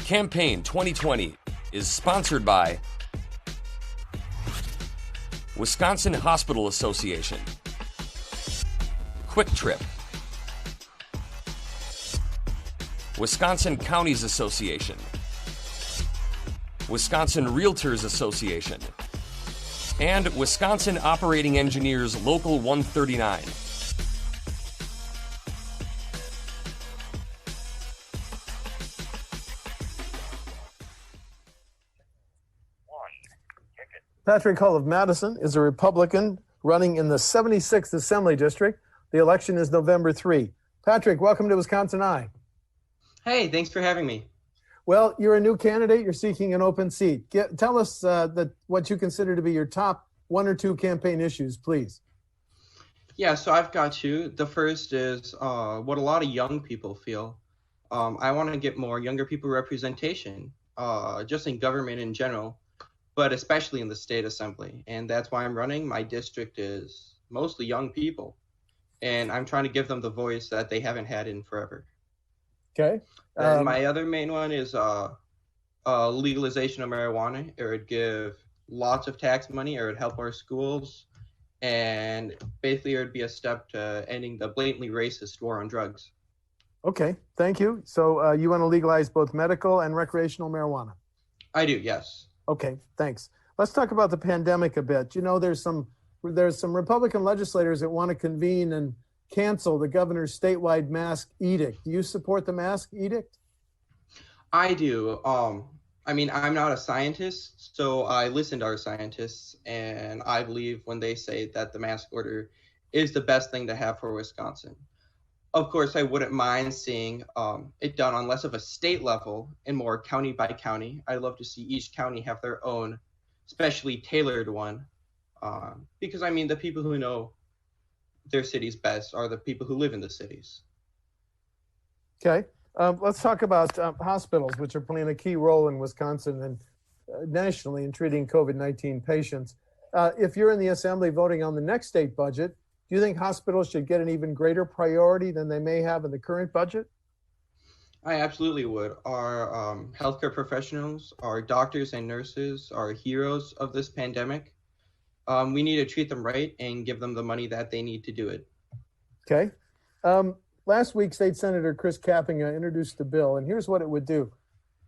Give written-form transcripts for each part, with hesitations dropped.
Campaign 2020 is sponsored by Wisconsin Hospital Association, Quick Trip, Wisconsin Counties Association, Wisconsin Realtors Association, and Wisconsin Operating Engineers Local 139. Patrick Hull of Madison is a Republican running in the 76th Assembly District. The election is November 3. Patrick, welcome to WisconsinEye. Hey, thanks for having me. Well, you're a new candidate. You're seeking an open seat. Tell us what you consider to be your top one or two campaign issues, please. Yeah, so I've got two. The first is what a lot of young people feel. I want to get more younger people representation, just in government in general, but especially in the state assembly. And that's why I'm running. My district is mostly young people, and I'm trying to give them the voice that they haven't had in forever. Okay. And my other main one is legalization of marijuana. It would give lots of tax money, or it would help our schools, and basically it would be a step to ending the blatantly racist war on drugs. Okay, thank you. So you want to legalize both medical and recreational marijuana? I do, yes. Okay, thanks. Let's talk about the pandemic a bit. You know, there's some Republican legislators that want to convene and cancel the governor's statewide mask edict. Do you support the mask edict? I do. I mean, I'm not a scientist, so I listen to our scientists, and I believe when they say that the mask order is the best thing to have for Wisconsin. Of course, I wouldn't mind seeing it done on less of a state level and more county by county. I'd love to see each county have their own specially tailored one, because, I mean, the people who know their cities best are the people who live in the cities. Okay. Let's talk about hospitals, which are playing a key role in Wisconsin and nationally in treating COVID-19 patients. If you're in the Assembly voting on the next state budget, do you think hospitals should get an even greater priority than they may have in the current budget? I absolutely would. Our healthcare professionals, our doctors and nurses are heroes of this pandemic. We need to treat them right and give them the money that they need to do it. Okay. Last week, State Senator Chris Kappinga introduced the bill, and here's what it would do.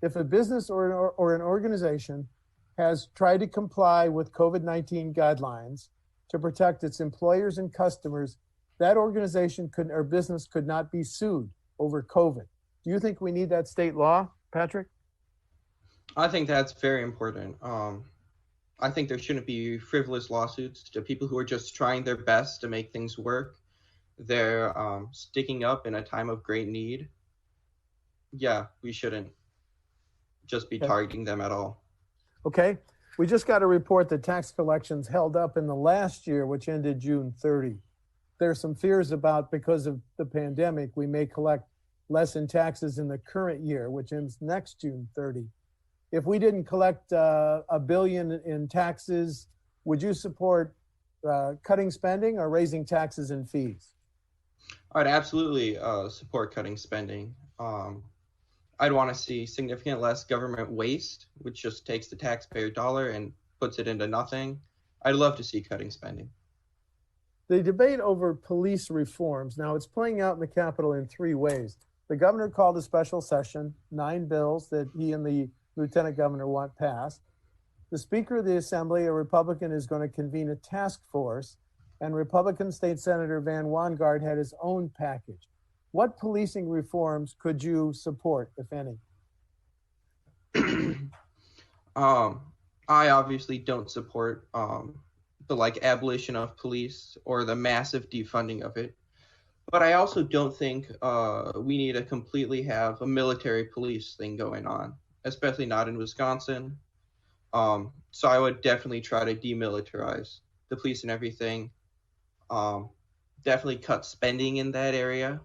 If a business or an organization has tried to comply with COVID-19 guidelines to protect its employers and customers, that organization or business could not be sued over COVID. Do you think we need that state law, Patrick? I think that's very important. I think there shouldn't be frivolous lawsuits to people who are just trying their best to make things work. They're sticking up in a time of great need. Yeah, we shouldn't just be targeting them at all. Okay. We just got a report that tax collections held up in the last year, which ended June 30. There's some fears about, because of the pandemic, we may collect less in taxes in the current year, which ends next June 30. If we didn't collect $1 billion in taxes, would you support cutting spending or raising taxes and fees? I'd absolutely support cutting spending. I'd want to see significant less government waste, which just takes the taxpayer dollar and puts it into nothing. I'd love to see cutting spending. The debate over police reforms, now it's playing out in the Capitol in three ways. The governor called a special session, 9 bills that he and the lieutenant governor want passed. The Speaker of the Assembly, a Republican, is going to convene a task force, and Republican State Senator Van Wanggaard had his own package. What policing reforms could you support, if any? I obviously don't support the abolition of police or the massive defunding of it. But I also don't think we need to completely have a military police thing going on, especially not in Wisconsin. So I would definitely try to demilitarize the police and everything. Definitely cut spending in that area,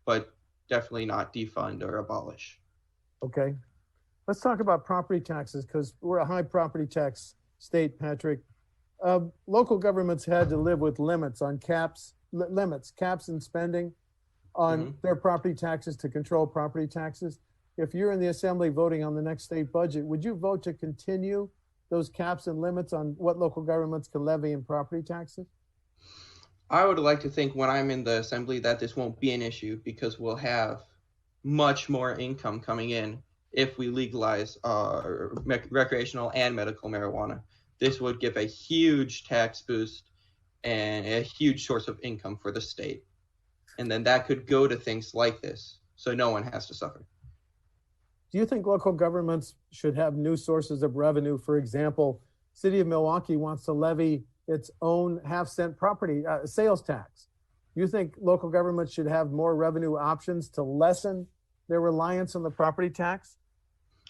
but definitely not defund or abolish. Okay. Let's talk about property taxes, because we're a high property tax state, Patrick. Local governments had to live with limits on caps and spending on their property taxes to control property taxes. if you're in the assembly voting on the next state budget, would you vote to continue those caps and limits on what local governments can levy in property taxes? I would like to think when I'm in the assembly that this won't be an issue because we'll have much more income coming in if we legalize recreational and medical marijuana. This would give a huge tax boost and a huge source of income for the state. And then that could go to things like this, so no one has to suffer. Do you think local governments should have new sources of revenue? For example, City of Milwaukee wants to levy its own half-cent property sales tax. Do you think local governments should have more revenue options to lessen their reliance on the property tax?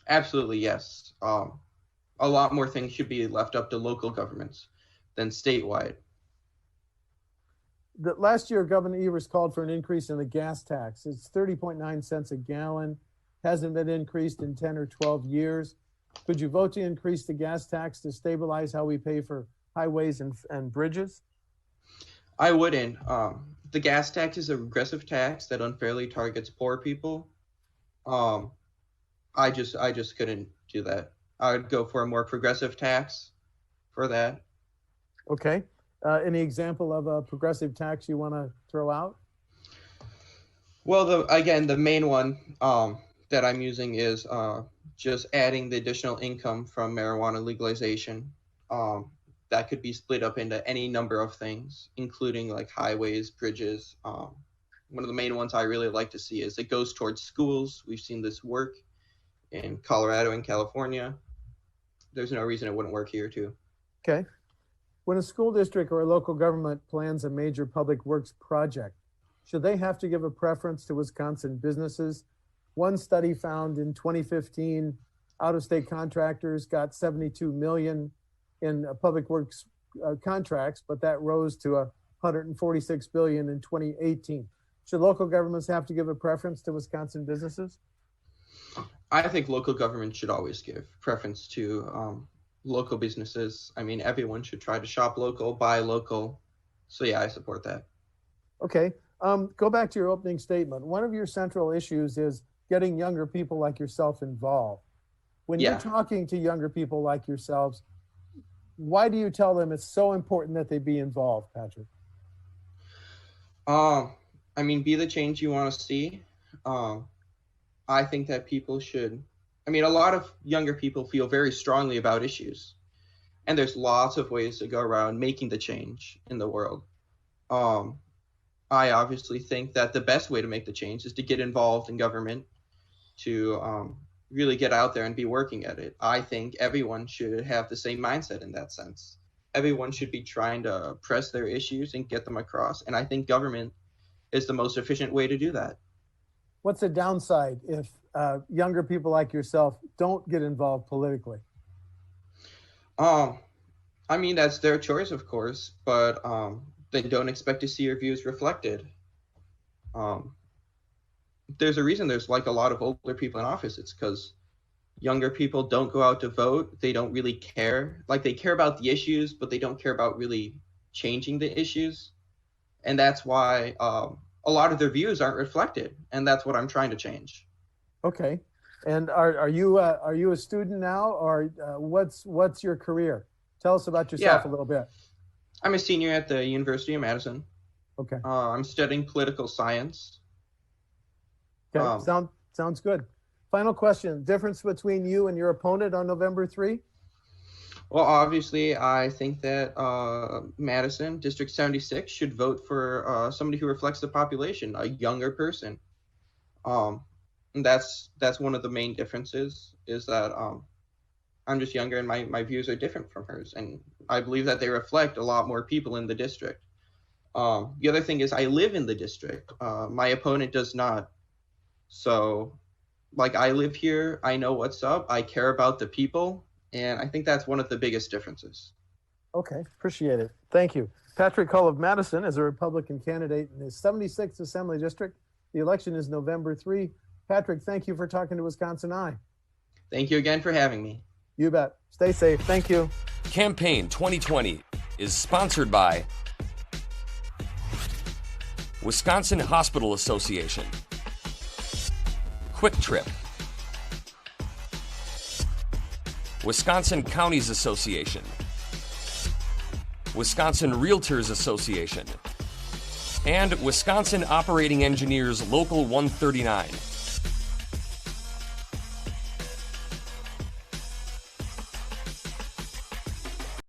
Absolutely, yes. A lot more things should be left up to local governments than statewide. Last year, Governor Evers called for an increase in the gas tax. It's 30.9 cents a gallon. Hasn't been increased in 10 or 12 years. Could you vote to increase the gas tax to stabilize how we pay for highways and bridges? I wouldn't. The gas tax is a regressive tax that unfairly targets poor people. I just couldn't do that. I would go for a more progressive tax for that. Okay. Any example of a progressive tax you want to throw out? Well, the main one that I'm using is just adding the additional income from marijuana legalization. That could be split up into any number of things, including like highways, bridges. One of the main ones I really like to see is it goes towards schools. We've seen this work in Colorado and California. There's no reason it wouldn't work here too. Okay. When a school district or a local government plans a major public works project, should they have to give a preference to Wisconsin businesses? One study found in 2015, out-of-state contractors got $72 million in public works contracts, but that rose to $146 billion in 2018. Should local governments have to give a preference to Wisconsin businesses? I think local government should always give preference to local businesses. I mean, everyone should try to shop local, buy local. So yeah, I support that. Okay. Go back to your opening statement. One of your central issues is getting younger people like yourself involved. When you're talking to younger people like yourselves, why do you tell them it's so important that they be involved, Patrick? I mean, be the change you want to see. I think that people should, a lot of younger people feel very strongly about issues, and there's lots of ways to go around making the change in the world. I obviously think that the best way to make the change is to get involved in government, to really get out there and be working at it. I think everyone should have the same mindset in that sense. Everyone should be trying to press their issues and get them across, and I think government is the most efficient way to do that. What's the downside if younger people like yourself don't get involved politically? That's their choice, of course, but they don't expect to see your views reflected. There's a reason there's like a lot of older people in office. It's because younger people don't go out to vote. They don't really care. Like, they care about the issues, but they don't care about really changing the issues. And that's why a lot of their views aren't reflected. And that's what I'm trying to change. Okay. And are you a student now, or what's your career? Tell us about yourself a little bit. I'm a senior at the University of Madison. Okay. I'm studying political science. Okay. Sounds good. Final question. Difference between you and your opponent on November 3? Well, obviously, I think that Madison, District 76, should vote for somebody who reflects the population, a younger person. And that's one of the main differences, is that I'm just younger and my views are different from hers. And I believe that they reflect a lot more people in the district. The other thing is I live in the district. My opponent does not. So, I live here. I know what's up. I care about the people. And I think that's one of the biggest differences. Okay, appreciate it. Thank you. Patrick Hull of Madison is a Republican candidate in his 76th Assembly District. The election is November 3. Patrick, thank you for talking to WisconsinEye. Thank you again for having me. You bet. Stay safe. Thank you. Campaign 2020 is sponsored by Wisconsin Hospital Association, Quick Trip, Wisconsin Counties Association, Wisconsin Realtors Association, and Wisconsin Operating Engineers Local 139.